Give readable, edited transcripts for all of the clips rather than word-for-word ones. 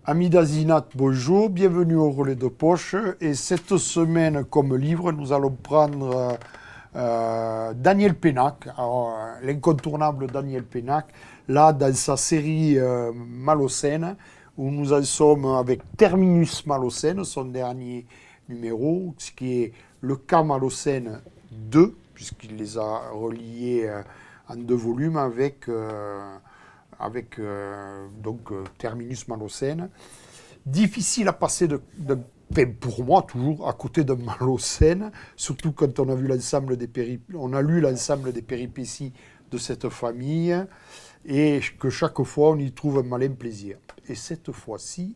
Amis d'Asinat, bonjour, bienvenue au Relais de Poche. Et cette semaine, comme livre, nous allons prendre Daniel Pénac, l'incontournable Daniel Pénac, là dans sa série Malocène, où nous en sommes avec Terminus Malocène, son dernier numéro, ce qui est le cas Malocène 2, puisqu'il les a reliés en 2 volumes avec Terminus Malocène. Difficile à passer pour moi toujours à côté de Malocène, surtout quand on a vu l'ensemble on a lu l'ensemble des péripéties de cette famille et que chaque fois on y trouve un malin plaisir. Et cette fois-ci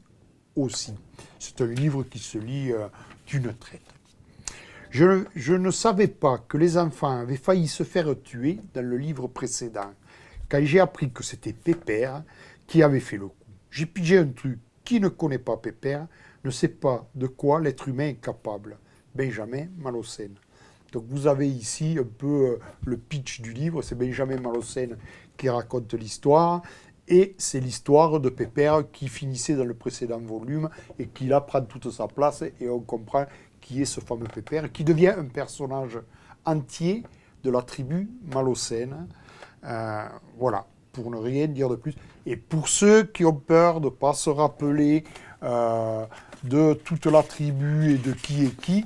aussi, c'est un livre qui se lit d'une traite. Je ne savais pas que les enfants avaient failli se faire tuer dans le livre précédent. Quand j'ai appris que c'était Pépère qui avait fait le coup. J'ai pigé un truc. Qui ne connaît pas Pépère ne sait pas de quoi l'être humain est capable. Benjamin Malocène. Donc vous avez ici un peu le pitch du livre. C'est Benjamin Malocène qui raconte l'histoire. Et c'est l'histoire de Pépère qui finissait dans le précédent volume et qui là prend toute sa place. Et on comprend qui est ce fameux Pépère, qui devient un personnage entier de la tribu Malocène. Voilà, pour ne rien dire de plus. Et pour ceux qui ont peur de ne pas se rappeler de toute la tribu et de qui est qui,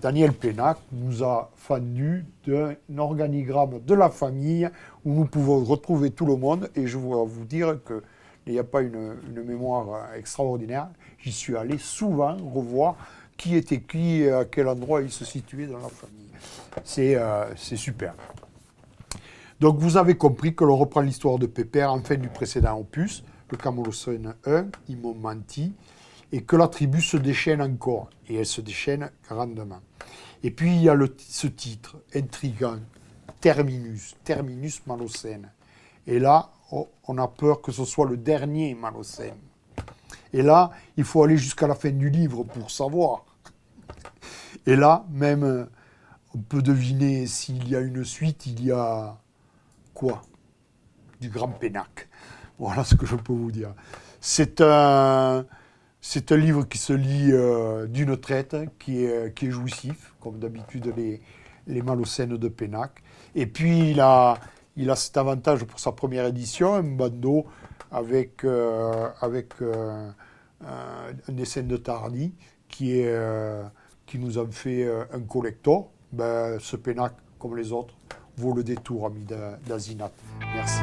Daniel Pénac nous a fendu d'un organigramme de la famille où nous pouvons retrouver tout le monde. Et je dois vous dire qu'il n'y a pas une mémoire extraordinaire. J'y suis allé souvent revoir qui était qui, à quel endroit il se situait dans la famille. C'est super. Donc vous avez compris que l'on reprend l'histoire de Pépère en fin du précédent opus, le cas Malocène 1, ils m'ont menti, et que la tribu se déchaîne encore, et elle se déchaîne grandement. Et puis il y a ce titre intriguant, Terminus Malocène. Et là, on a peur que ce soit le dernier Malocène. Et là, il faut aller jusqu'à la fin du livre pour savoir. Et là, même, on peut deviner s'il y a une suite, il y a... quoi ? Du Grand Pénac. Voilà ce que je peux vous dire. C'est un livre qui se lit d'une traite, qui est jouissif, comme d'habitude les Malocènes de Pénac. Et puis il a cet avantage pour sa première édition, un bandeau avec un dessin de Tardy qui nous en fait un collector. Ce Pénac, comme les autres, vaut le détour, amis d'Asinat. Merci.